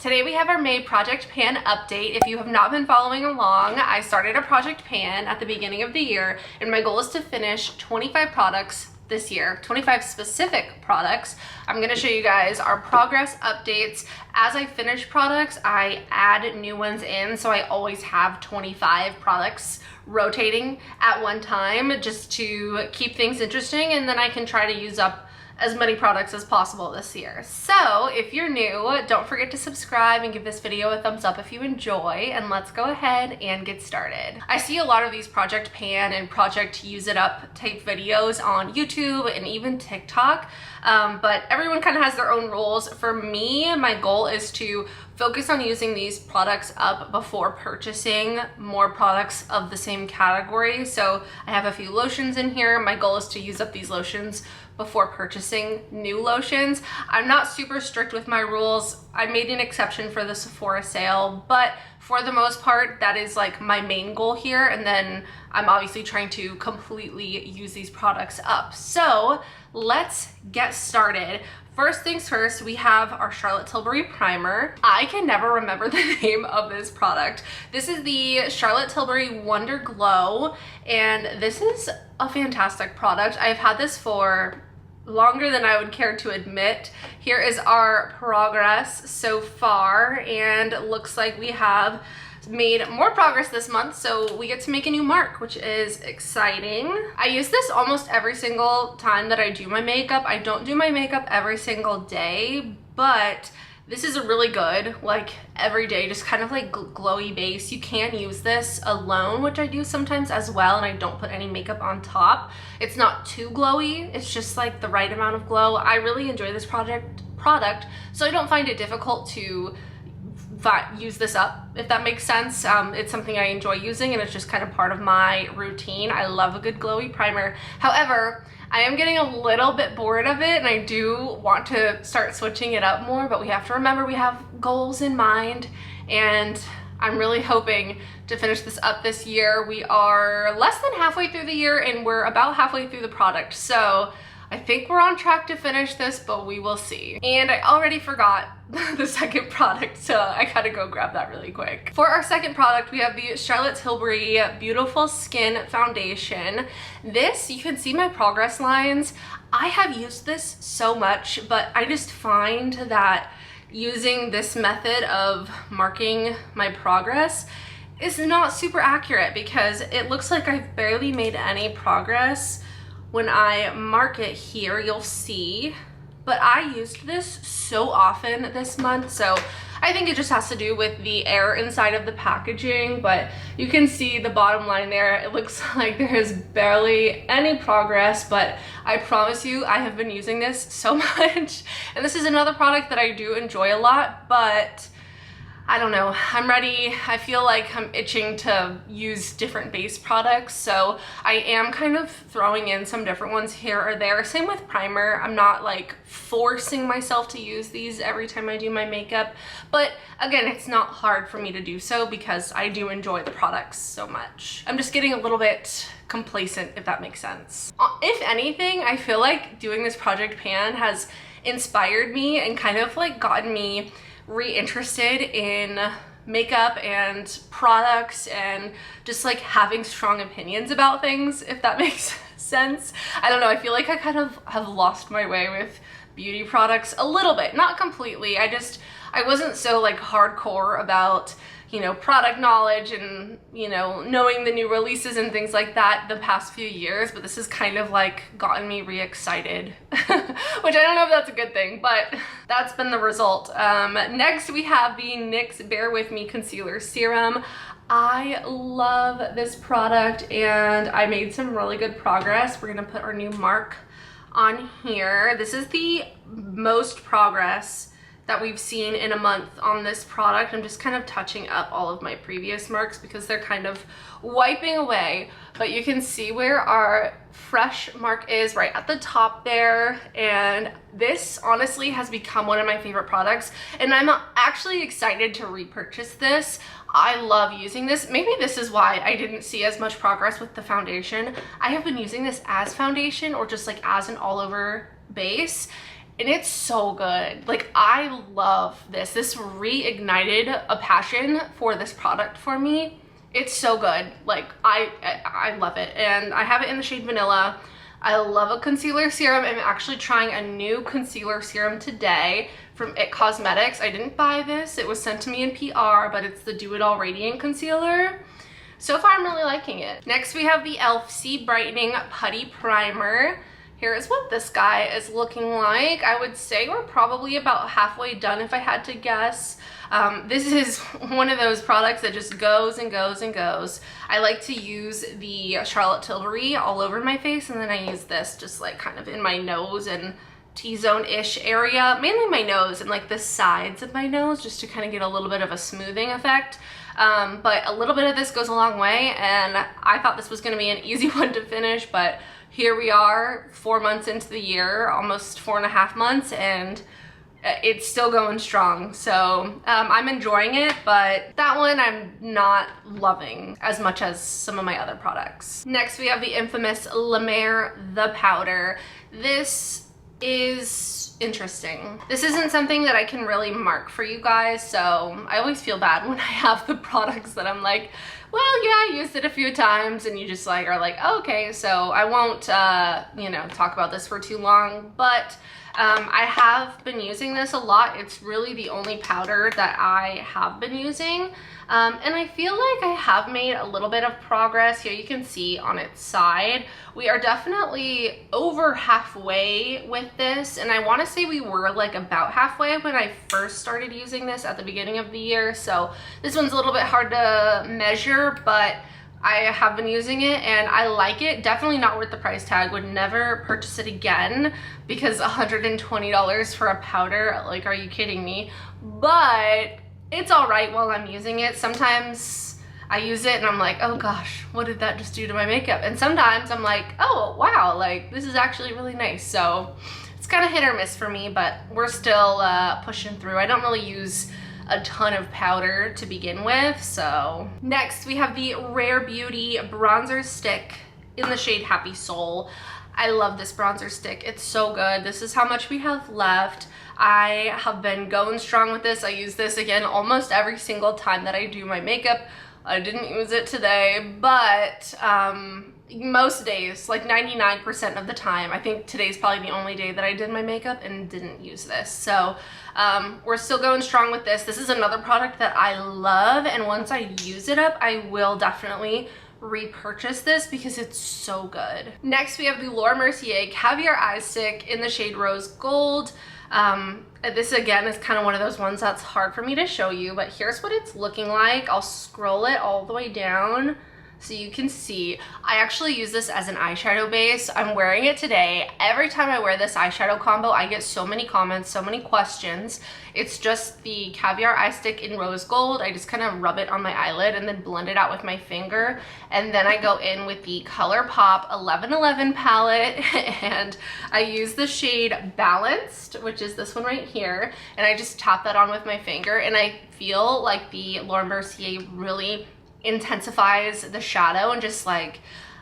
Today we have our May project pan update. If you have not been following along, I started a project pan at the beginning of the year, and my goal is to finish 25 products this year, 25 specific products. I'm going to show you guys our progress updates. As I finish products, I add new ones in, so I always have 25 products rotating at one time just to keep things interesting, and then I can try to use up as many products as possible this year. So if you're new, don't forget to subscribe and give this video a thumbs up if you enjoy, and let's go ahead and get started. I see a lot of these project pan and project use it up type videos on YouTube and even TikTok, but everyone kind of has their own rules. For me, my goal is to focus on using these products up before purchasing more products of the same category. So I have a few lotions in here. My goal is to use up these lotions before purchasing new lotions. I'm not super strict with my rules. I made an exception for the Sephora sale, but for the most part, that is like my main goal here. And then I'm obviously trying to completely use these products up. So let's get started. First things first, we have our Charlotte Tilbury primer. I can never remember the name of this product. This is the Charlotte Tilbury Wonder Glow, and this is a fantastic product. I've had this for longer than I would care to admit. Here is our progress so far, and it looks like we have made more progress this month, so we get to make a new mark, which is exciting. I use this almost every single time that I do my makeup. I don't do my makeup every single day, but this is a really good, like, everyday, just kind of like glowy base. You can use this alone, which I do sometimes as well, and I don't put any makeup on top. It's not too glowy, it's just like the right amount of glow. I really enjoy this product, so I don't find it difficult to use this up, if that makes sense. It's something I enjoy using, and it's just kind of part of my routine. I love a good glowy primer. However, I am getting a little bit bored of it, and I do want to start switching it up more, but we have to remember we have goals in mind, and I'm really hoping to finish this up this year. We are less than halfway through the year, and we're about halfway through the product, so I think we're on track to finish this, but we will see. And I already forgot the second product, so I gotta go grab that really quick. For our second product, we have the Charlotte Tilbury Beautiful Skin Foundation. This, you can see my progress lines. I have used this so much, but I just find that using this method of marking my progress is not super accurate, because it looks like I've barely made any progress. When I mark it here, you'll see, but I used this so often this month, so I think it just has to do with the air inside of the packaging, but you can see the bottom line there. It looks like there is barely any progress, but I promise you, I have been using this so much, and this is another product that I do enjoy a lot, but I don't know, I'm ready. I feel like I'm itching to use different base products, so I am kind of throwing in some different ones here or there. Same with primer. I'm not like forcing myself to use these every time I do my makeup, but again, it's not hard for me to do so because I do enjoy the products so much. I'm just getting a little bit complacent, if that makes sense. If anything, I feel like doing this project pan has inspired me and kind of like gotten me re-interested in makeup and products and just like having strong opinions about things, if that makes sense. I don't know, I feel like I kind of have lost my way with beauty products a little bit, not completely. I wasn't so like hardcore about, you know, product knowledge and, you know, knowing the new releases and things like that the past few years, but this has kind of like gotten me re-excited, which I don't know if that's a good thing, but that's been the result. Next we have the NYX Bear With Me Concealer Serum. I love this product, and I made some really good progress. We're gonna put our new mark on here. This is the most progress that we've seen in a month on this product. I'm just kind of touching up all of my previous marks because they're kind of wiping away, but you can see where our fresh mark is right at the top there, and this honestly has become one of my favorite products, and I'm actually excited to repurchase this. I love using this. Maybe this is why I didn't see as much progress with the foundation. I have been using this as foundation or just like as an all over base, and it's so good. Like, I love this. This reignited a passion for this product for me. It's so good. Like, I love it, and I have it in the shade Vanilla. I love a concealer serum. I'm actually trying a new concealer serum today from It Cosmetics. I didn't buy this. It was sent to me in PR, but it's the Do It All Radiant Concealer. So far, I'm really liking it. Next, we have the e.l.f. C Brightening Putty Primer. Here is what this guy is looking like. I would say we're probably about halfway done if I had to guess. This is one of those products that just goes and goes and goes. I like to use the Charlotte Tilbury all over my face, and then I use this just like kind of in my nose and T-zone-ish area, mainly my nose and like the sides of my nose, just to kind of get a little bit of a smoothing effect. But a little bit of this goes a long way, and I thought this was going to be an easy one to finish, but here we are 4 months into the year, almost 4.5 months, and it's still going strong. So I'm enjoying it, but that one I'm not loving as much as some of my other products. Next, we have the infamous La Mer The Powder. This is interesting. This isn't something that I can really mark for you guys, so I always feel bad when I have the products that I'm like, well, yeah, I used it a few times, and you just like are like, oh, okay, so I won't you know, talk about this for too long, but I have been using this a lot. It's really the only powder that I have been using, and I feel like I have made a little bit of progress. Here you can see on its side, we are definitely over halfway with this, and I want to say we were like about halfway when I first started using this at the beginning of the year, so this one's a little bit hard to measure, but I have been using it and I like it. Definitely not worth the price tag. Would never purchase it again, because $120 for a powder, like, are you kidding me? But it's all right while I'm using it. Sometimes I use it and I'm like, oh gosh, what did that just do to my makeup? And sometimes I'm like, oh wow, like this is actually really nice. So it's kind of hit or miss for me, but we're still pushing through. I don't really use a ton of powder to begin with. So next we have the Rare Beauty bronzer stick in the shade Happy Soul. I love this bronzer stick. It's so good. This is how much we have left. I have been going strong with this. I use this again almost every single time that I do my makeup. I didn't use it today, but most days, like 99% of the time. I think today's probably the only day that I did my makeup and didn't use this. So we're still going strong with this. This is another product that I love, and once I use it up, I will definitely repurchase this because it's so good. Next, we have the Laura Mercier Caviar Eye Stick in the shade Rose Gold. This again is kind of one of those ones that's hard for me to show you, but here's what it's looking like. I'll scroll it all the way down so you can see. I actually use this as an eyeshadow base. I'm wearing it today. Every time I wear this eyeshadow combo, I get so many comments, so many questions. It's just the Caviar Eye Stick in Rose Gold. I just kind of rub it on my eyelid and then blend it out with my finger. And then I go in with the ColourPop 1111 palette and I use the shade Balanced, which is this one right here. And I just tap that on with my finger, and I feel like the Laura Mercier really intensifies the shadow and just like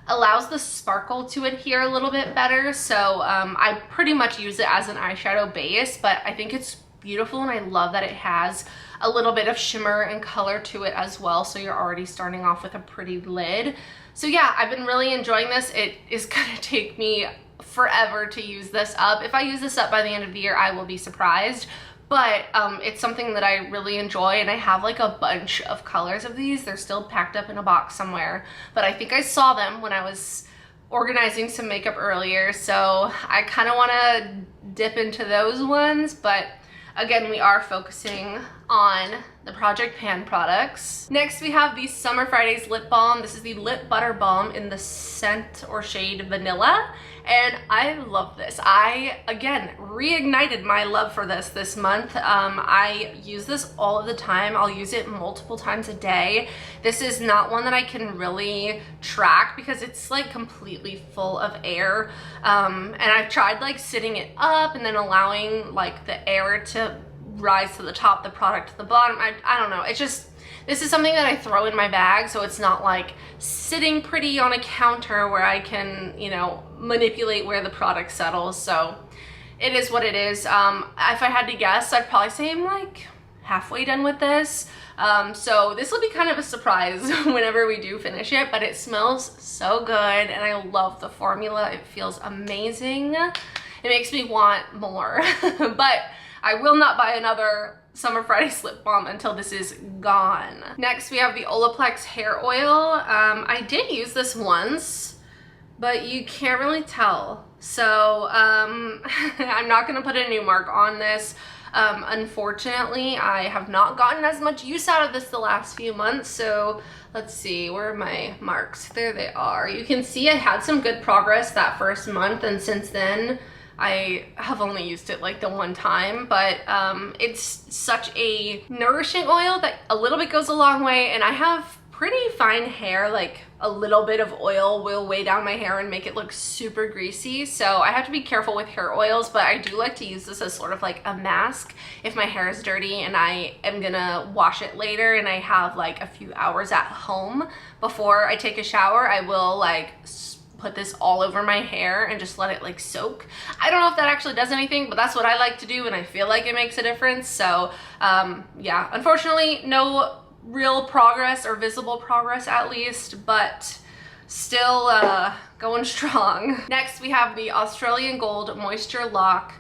allows the sparkle to adhere a little bit better. So I pretty much use it as an eyeshadow base, but I think it's beautiful, and I love that it has a little bit of shimmer and color to it as well, so you're already starting off with a pretty lid. So yeah, I've been really enjoying this. It is gonna take me forever to use this up. If I use this up by the end of the year, I will be surprised. But it's something that I really enjoy, and I have like a bunch of colors of these. They're still packed up in a box somewhere, but I think I saw them when I was organizing some makeup earlier, so I kind of want to dip into those ones. But again, we are focusing on the Project Pan products. Next, we have the Summer Fridays Lip Balm. This is the Lip Butter Balm in the scent or shade Vanilla, and I love this. I, again, reignited my love for this month. I use this all of the time. I'll use it multiple times a day. This is not one that I can really track because it's like completely full of air, and I've tried like sitting it up and then allowing like the air to rise to the top, the product to the bottom. I don't know. It's just, this is something that I throw in my bag, so it's not like sitting pretty on a counter where I can, you know, manipulate where the product settles. So it is what it is. If I had to guess, I'd probably say I'm like halfway done with this. So this will be kind of a surprise whenever we do finish it, but it smells so good and I love the formula. It feels amazing. It makes me want more, but I will not buy another Summer Fridays lip balm until this is gone. Next, we have the Olaplex hair oil. I did use this once, but you can't really tell. So I'm not gonna put a new mark on this. Unfortunately, I have not gotten as much use out of this the last few months. So let's see, where are my marks? There they are. You can see I had some good progress that first month, and since then I have only used it like the one time, but it's such a nourishing oil that a little bit goes a long way, and I have pretty fine hair. Like a little bit of oil will weigh down my hair and make it look super greasy, so I have to be careful with hair oils, but I do like to use this as sort of like a mask if my hair is dirty and I am gonna wash it later and I have like a few hours at home before I take a shower. I will like put this all over my hair and just let it like soak. I don't know if that actually does anything, but that's what I like to do and I feel like it makes a difference. So yeah, unfortunately no real progress, or visible progress at least, but still going strong. Next, we have the Australian Gold Moisture Lock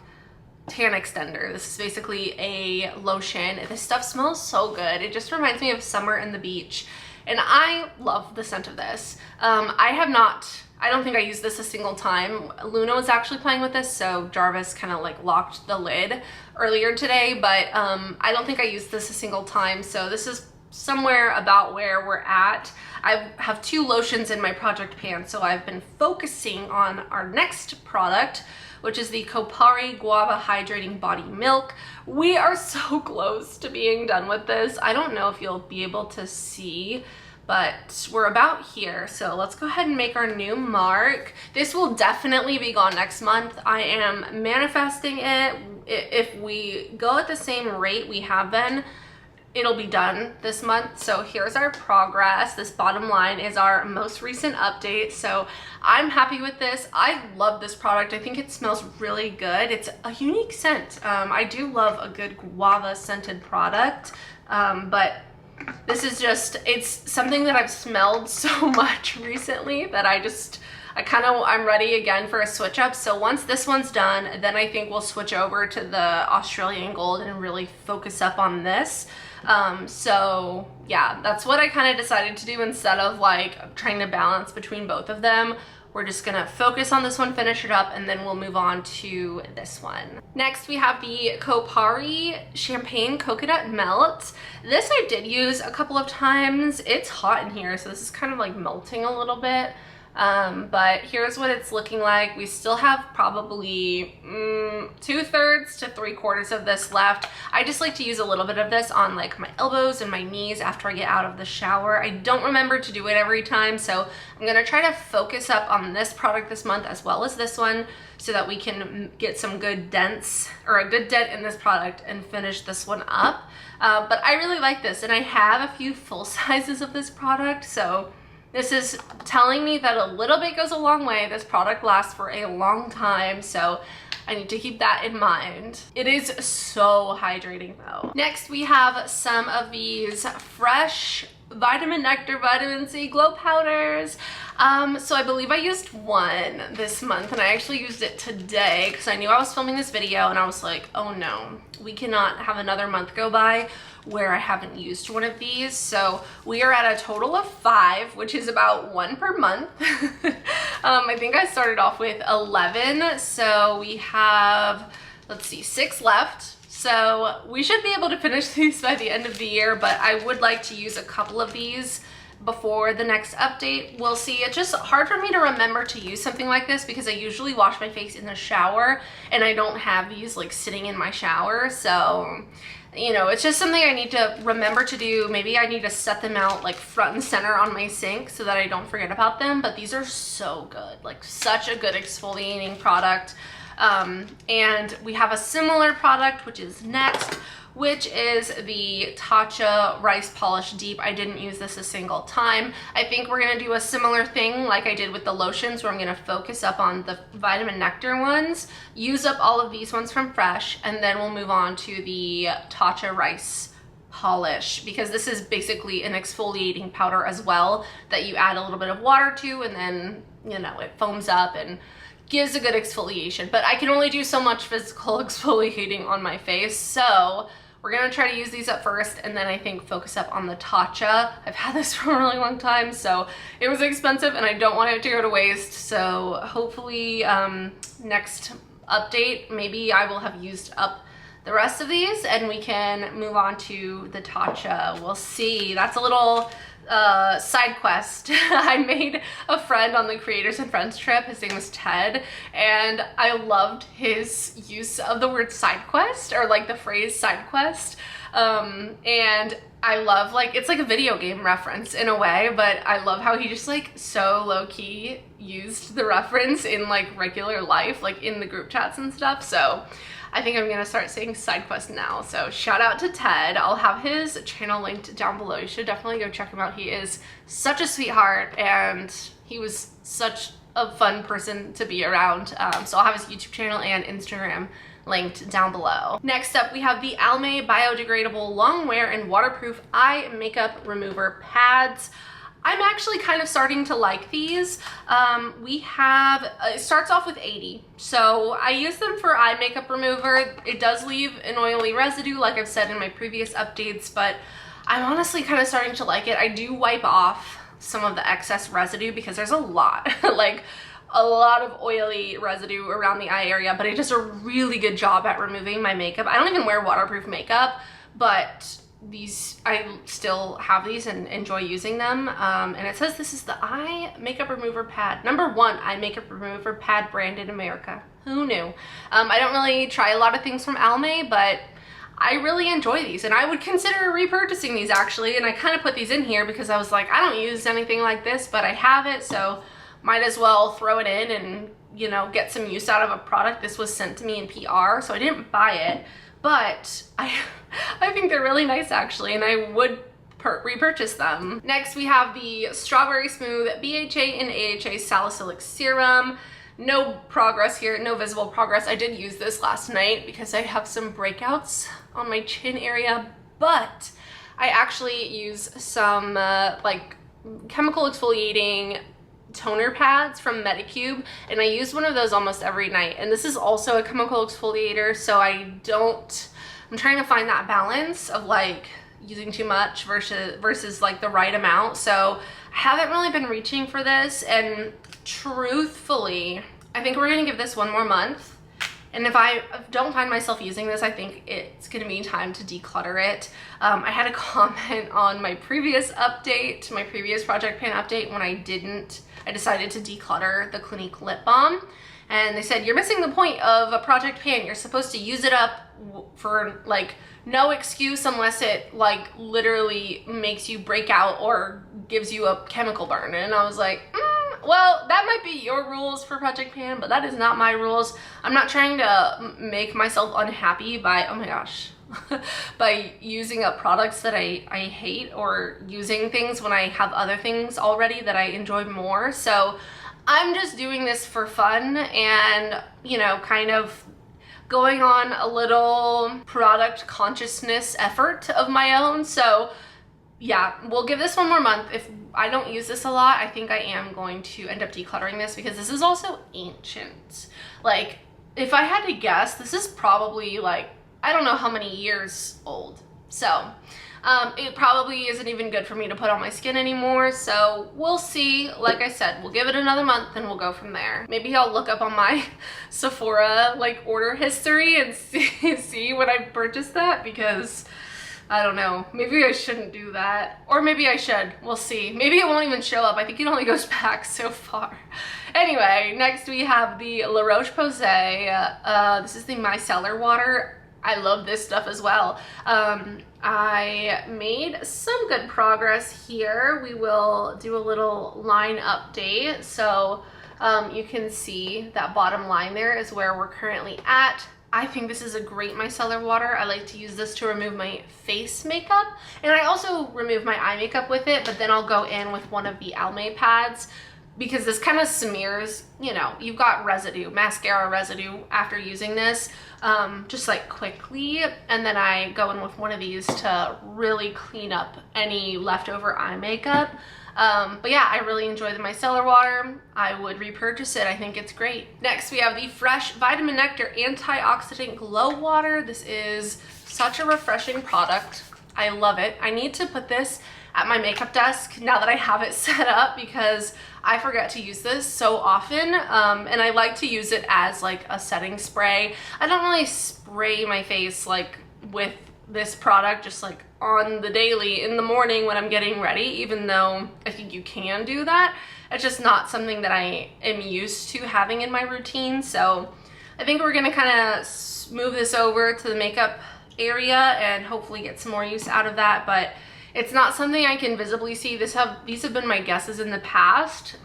Tan Extender. This is basically a lotion. This stuff smells so good. It just reminds me of summer and the beach, and I love the scent of this. I don't think I used this a single time. Luna was actually playing with this, so Jarvis kind of like locked the lid earlier today, but I don't think I used this a single time, so this is somewhere about where we're at. I have 2 lotions in my project pan, so I've been focusing on our next product, which is the Koren Guava Hydrating Body Milk. We are so close to being done with this. I don't know if you'll be able to see, but we're about here. So let's go ahead and make our new mark. This will definitely be gone next month. I am manifesting it. If we go at the same rate we have been, it'll be done this month. So here's our progress. This bottom line is our most recent update. So I'm happy with this. I love this product. I think it smells really good. It's a unique scent. I do love a good guava scented product, but this is just, it's something that I've smelled so much recently that I'm ready again for a switch up. So once this one's done, then I think we'll switch over to the Australian Gold and really focus up on this. So yeah, that's what I kind of decided to do instead of like trying to balance between both of them. We're just gonna focus on this one, finish it up, and then we'll move on to this one. Next, we have the Koren Champagne Coconut Melt. This I did use a couple of times. It's hot in here, so this is kind of like melting a little bit. But here's what it's looking like. We still have probably 2/3 to 3/4 of this left. I just like to use a little bit of this on like my elbows and my knees after I get out of the shower. I don't remember to do it every time, so I'm gonna try to focus up on this product this month as well as this one so that we can get some good dents, or a good dent in this product, and finish this one up. But I really like this, and I have a few full sizes of this product, so this is telling me that a little bit goes a long way. This product lasts for a long time, so I need to keep that in mind. It is so hydrating though. Next, we have some of these fresh Vitamin Nectar Vitamin C Glow Powders. So I believe I used one this month, and I actually used it today because I knew I was filming this video and I was like, oh no, we cannot have another month go by where I haven't used one of these. So we are at a total of 5, which is about 1 per month. I think I started off with 11, so we have, let's see, 6 left. So we should be able to finish these by the end of the year, but I would like to use a couple of these before the next update. We'll see. It's just hard for me to remember to use something like this because I usually wash my face in the shower and I don't have these like sitting in my shower. So, you know, it's just something I need to remember to do. Maybe I need to set them out like front and center on my sink so that I don't forget about them. But these are so good, like such a good exfoliating product. And we have a similar product, which is next, which is the Tatcha Rice Polish Deep. I didn't use this a single time. I think we're gonna do a similar thing like I did with the lotions, where I'm gonna focus up on the Vitamin Nectar ones, use up all of these ones from Fresh, and then we'll move on to the Tatcha Rice Polish, because this is basically an exfoliating powder as well that you add a little bit of water to, and then, you know, it foams up and gives a good exfoliation. But I can only do so much physical exfoliating on my face, so we're gonna try to use these up first, and then I think focus up on the Tatcha. I've had this for a really long time, so it was expensive and I don't want it to go to waste. So hopefully next update, maybe I will have used up the rest of these and we can move on to the Tatcha. We'll see. That's a little side quest. I made a friend on the Creators and Friends trip. His name was Ted, and I loved his use of the word side quest, or like the phrase side quest. And I love, like, it's like a video game reference in a way, but I love how he just like so low-key used the reference in like regular life, like in the group chats and stuff. So I think I'm gonna start saying side quest now. So shout out to Ted. I'll have his channel linked down below. You should definitely go check him out. He is such a sweetheart and he was such a fun person to be around. So I'll have his YouTube channel and Instagram linked down below. Next up, we have the Almay biodegradable long wear and waterproof eye makeup remover pads. I'm actually kind of starting to like these. We have, it starts off with 80. So I use them for eye makeup remover. It does leave an oily residue, like I've said in my previous updates, but I'm honestly kind of starting to like it. I do wipe off some of the excess residue because there's a lot, like a lot of oily residue around the eye area, but it does a really good job at removing my makeup. I don't even wear waterproof makeup, but these, I still have these and enjoy using them. And it says this is the eye makeup remover pad, #1 eye makeup remover pad brand in America. Who knew? I don't really try a lot of things from Almay, but I really enjoy these and I would consider repurchasing these actually. And I kind of put these in here because I was like, I don't use anything like this, but I have it, so might as well throw it in and, you know, get some use out of a product. This was sent to me in PR, so I didn't buy it, but I think they're really nice actually, and I would repurchase them. Next, we have the Strawberry Smooth BHA and AHA Salicylic Serum. No progress here, no visible progress. I did use this last night because I have some breakouts on my chin area, but I actually use some like chemical exfoliating toner pads from Medicube, and I use one of those almost every night. And this is also a chemical exfoliator, so I'm trying to find that balance of like using too much versus like the right amount. So I haven't really been reaching for this, and truthfully, I think we're gonna give this one more month. And if I don't find myself using this, I think it's gonna be time to declutter it. I had a comment on my previous update, my previous Project Pan update, when I decided to declutter the Clinique lip balm. And they said, you're missing the point of a Project Pan. You're supposed to use it up for like no excuse unless it like literally makes you break out or gives you a chemical burn. And I was like, well, that might be your rules for Project Pan, but that is not my rules. I'm not trying to make myself unhappy by, oh my gosh, by using up products that I hate, or using things when I have other things already that I enjoy more. So I'm just doing this for fun and, you know, kind of going on a little product consciousness effort of my own. So yeah, we'll give this one more month. If I don't use this a lot, I think I am going to end up decluttering this because this is also ancient. Like, if I had to guess, this is probably like, I don't know how many years old. So it probably isn't even good for me to put on my skin anymore. So we'll see. Like I said, we'll give it another month and we'll go from there. Maybe I'll look up on my Sephora like order history and see when I purchased that, because I don't know, maybe I shouldn't do that, or maybe I should. We'll see. Maybe it won't even show up. I think it only goes back so far. Anyway, next we have the La Roche-Posay. This is the micellar water. I love this stuff as well. I made some good progress here. We will do a little line update. So you can see that bottom line there is where we're currently at. I think this is a great micellar water. I like to use this to remove my face makeup, and I also remove my eye makeup with it, but then I'll go in with one of the Almay pads because this kind of smears, you know, you've got residue, mascara residue after using this, just like quickly, and then I go in with one of these to really clean up any leftover eye makeup. But yeah, I really enjoy the micellar water. I would repurchase it. I think it's great. Next, we have the Fresh Vitamin Nectar Antioxidant Glow Water. This is such a refreshing product. I love it. I need to put this at my makeup desk now that I have it set up because I forget to use this so often, and I like to use it as like a setting spray. I don't really spray my face like with this product just like on the daily in the morning when I'm getting ready, even though I think you can do that. It's just not something that I am used to having in my routine. So I think we're gonna kind of move this over to the makeup area and hopefully get some more use out of that, but it's not something I can visibly see. These have been my guesses in the past.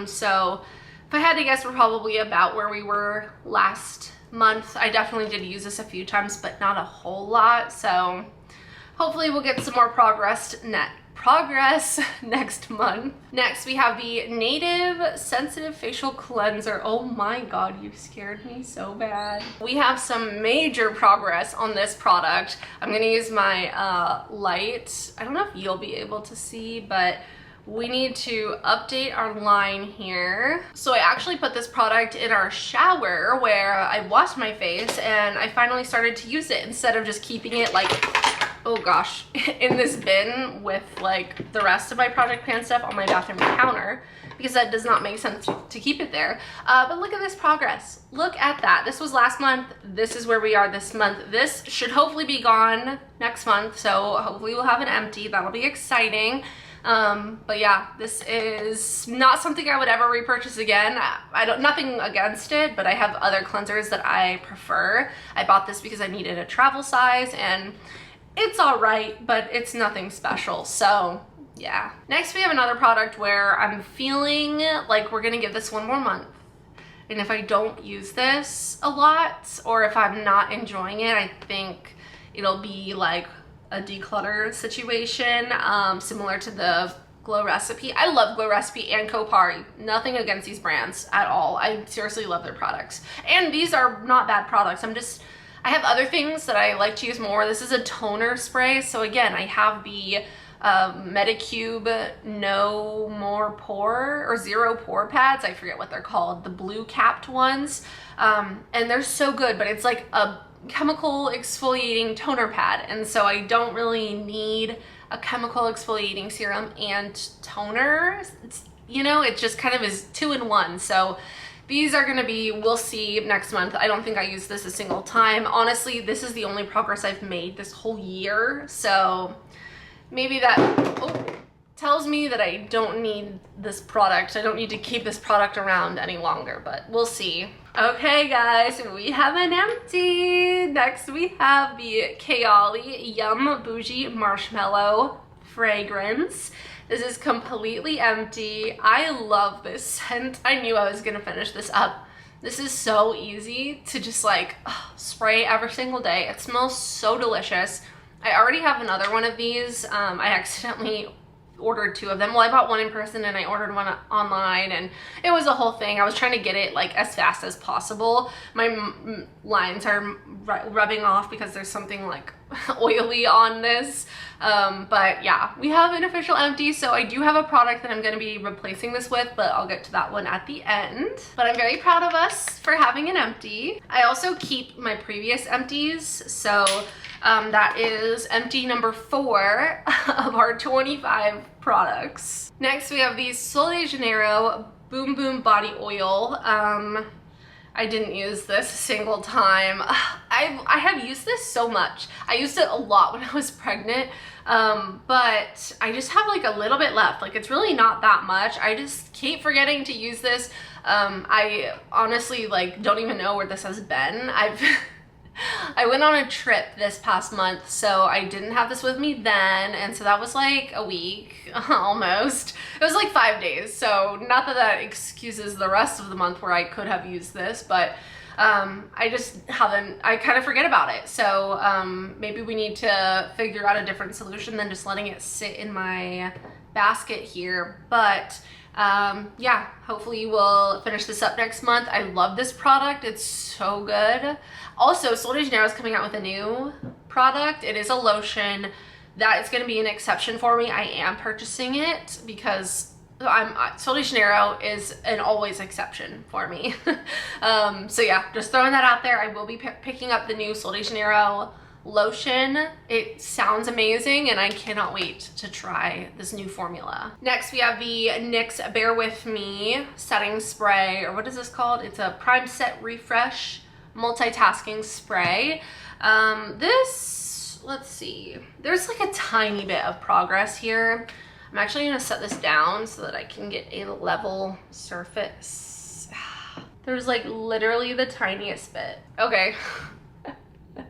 So if I had to guess, we're probably about where we were last month. I definitely did use this a few times, but not a whole lot. So hopefully we'll get some more progress next month. Next, we have the Native Sensitive Facial Cleanser. Oh my God, you scared me so bad. We have some major progress on this product. I'm gonna use my light. I don't know if you'll be able to see, but we need to update our line here. So I actually put this product in our shower where I washed my face, and I finally started to use it instead of just keeping it like, oh gosh, in this bin with like the rest of my Project Pan stuff on my bathroom counter, because that does not make sense to keep it there. But look at this progress. Look at that. This was last month. This is where we are this month. This should hopefully be gone next month, so hopefully we'll have an empty. That'll be exciting. But yeah, this is not something I would ever repurchase again. Nothing against it, but I have other cleansers that I prefer. I bought this because I needed a travel size, and it's all right, but it's nothing special. So yeah. Next, we have another product where I'm feeling like we're gonna give this one more month. And if I don't use this a lot, or if I'm not enjoying it, I think it'll be like a declutter situation, similar to the Glow Recipe. I love Glow Recipe and Kopari. Nothing against these brands at all. I seriously love their products. And these are not bad products. I have other things that I like to use more. This is a toner spray. So again, I have the Medicube No More Pore or Zero Pore pads. I forget what they're called. The blue capped ones. And they're so good, but it's like a chemical exfoliating toner pad, and so I don't really need a chemical exfoliating serum and toner. You know, it just kind of is 2-in-1. So these are gonna be, we'll see next month. I don't think I used this a single time. Honestly, this is the only progress I've made this whole year, so maybe that tells me that I don't need this product. I don't need to keep this product around any longer, but we'll see. Okay guys, we have an empty. Next we have the Kayali Yum Bougie Marshmallow Fragrance. This is completely empty. I love this scent. I knew I was gonna finish this up. This is so easy to just like spray every single day. It smells so delicious. I already have another one of these. I accidentally ordered 2 of them. Well, I bought one in person and I ordered one online, and it was a whole thing. I was trying to get it like as fast as possible. My lines are rubbing off because there's something like oily on this. But yeah, we have an official empty. So I do have a product that I'm going to be replacing this with, but I'll get to that one at the end. But I'm very proud of us for having an empty. I also keep my previous empties. So that is empty number 4 of our 25 products. Next, we have the Sol de Janeiro Boom Boom Body Oil. I didn't use this a single time. I have used this so much. I used it a lot when I was pregnant, but I just have like a little bit left. Like, it's really not that much. I just keep forgetting to use this. I honestly like don't even know where this has been. I went on a trip this past month, so I didn't have this with me then, and so that was like a week, almost. It was like 5 days, so not that that excuses the rest of the month where I could have used this, but I just haven't, I kind of forget about it. So maybe we need to figure out a different solution than just letting it sit in my basket here. But yeah, hopefully we'll finish this up next month. I love this product. It's so good. Also, Sol de Janeiro is coming out with a new product. It is a lotion. That is going to be an exception for me. I am purchasing it because Sol de Janeiro is an always exception for me. So yeah, just throwing that out there. I will be picking up the new Sol de Janeiro lotion. It sounds amazing and I cannot wait to try this new formula. Next we have the NYX Bear With Me setting spray, or what is this called? It's a Prime Set Refresh multitasking spray. This, let's see, there's like a tiny bit of progress here. I'm actually gonna set this down so that I can get a level surface. There's like literally the tiniest bit. Okay.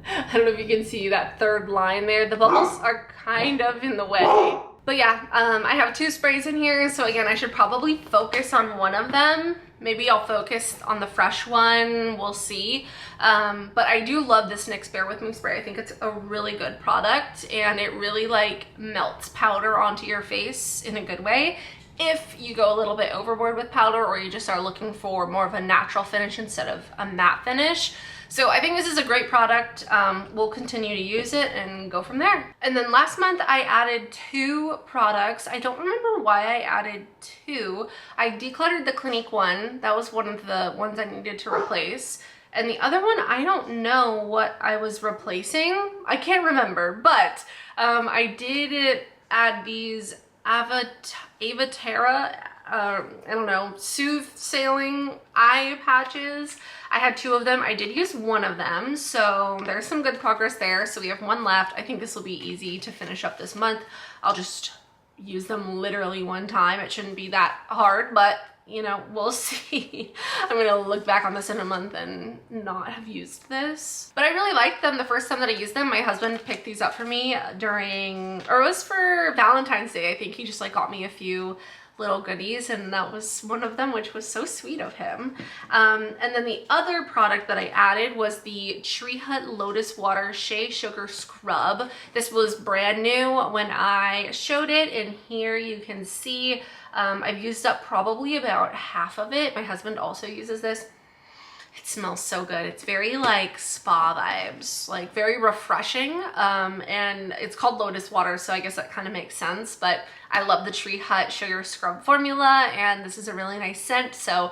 I don't know if you can see that third line there. The bubbles are kind of in the way. But yeah, I have 2 sprays in here. So again, I should probably focus on one of them. Maybe I'll focus on the fresh one. We'll see. But I do love this NYX Bear With Me spray. I think it's a really good product and it really like melts powder onto your face in a good way. If you go a little bit overboard with powder or you just are looking for more of a natural finish instead of a matte finish. So I think this is a great product. We'll continue to use it and go from there. And then last month I added 2 products. I don't remember why I added 2. I decluttered the Clinique one. That was one of the ones I needed to replace. And the other one, I don't know what I was replacing. I can't remember, but I did add these Avaterra, I don't know, soothsaying eye patches. I had 2 of them. I did use one of them, so there's some good progress there. So we have 1 left. I think this will be easy to finish up this month. I'll just use them literally 1 time. It shouldn't be that hard, but you know, we'll see. I'm gonna look back on this in a month and not have used this. But I really liked them the first time that I used them. My husband picked these up for me during, or it was for Valentine's Day. I think he just like got me a few little goodies and that was one of them, which was so sweet of him. And then the other product that I added was the Tree Hut Lotus Water Shea Sugar Scrub. This was brand new when I showed it, and here you can see I've used up probably about half of it. My husband also uses this. It smells so good. It's very like spa vibes, like very refreshing. And it's called Lotus Water, so I guess that kind of makes sense. But I love the Tree Hut Sugar Scrub formula, and this is a really nice scent. So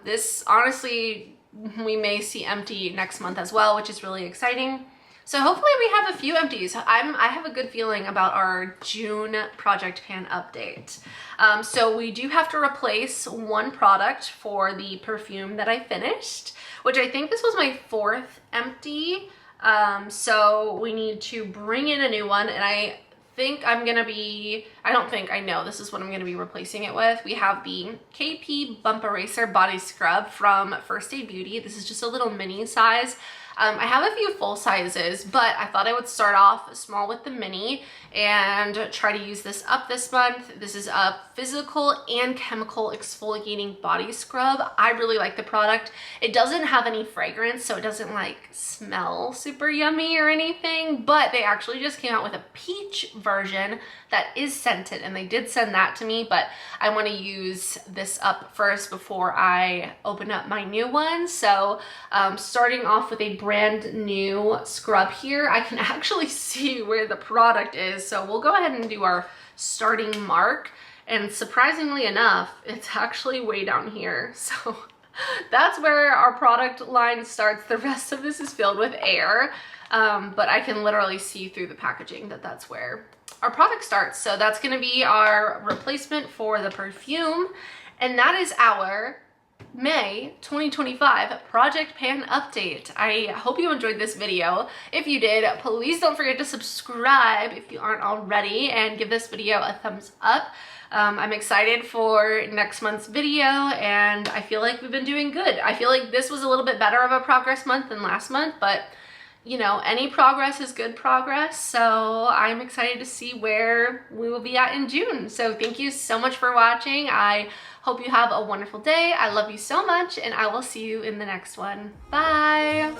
this honestly, we may see empty next month as well, which is really exciting. So hopefully we have a few empties. I have a good feeling about our June project pan update. So we do have to replace 1 product for the perfume that I finished, which I think this was my 4th empty. So we need to bring in a new one, and I think I'm gonna be, I know this is what I'm gonna be replacing it with. We have the KP Bump Eraser Body Scrub from First Aid Beauty. This is just a little mini size. I have a few full sizes, but I thought I would start off small with the mini and try to use this up this month. This is a physical and chemical exfoliating body scrub. I really like the product. It doesn't have any fragrance, so it doesn't like smell super yummy or anything, but they actually just came out with a peach version that is scented, and they did send that to me, but I want to use this up first before I open up my new one. So starting off with a brand new scrub here, I can actually see where the product is, so we'll go ahead and do our starting mark, and surprisingly enough, it's actually way down here. So that's where our product line starts. The rest of this is filled with air, but I can literally see through the packaging that that's where our product starts. So that's going to be our replacement for the perfume, and that is our May 2025 project pan update. I hope you enjoyed this video. If you did, please don't forget to subscribe if you aren't already, and give this video a thumbs up. I'm excited for next month's video, and I feel like we've been doing good. I feel like this was a little bit better of a progress month than last month, but you know, any progress is good progress. So I'm excited to see where we will be at in June. So thank you so much for watching. I hope you have a wonderful day. I love you so much, and I will see you in the next one. Bye.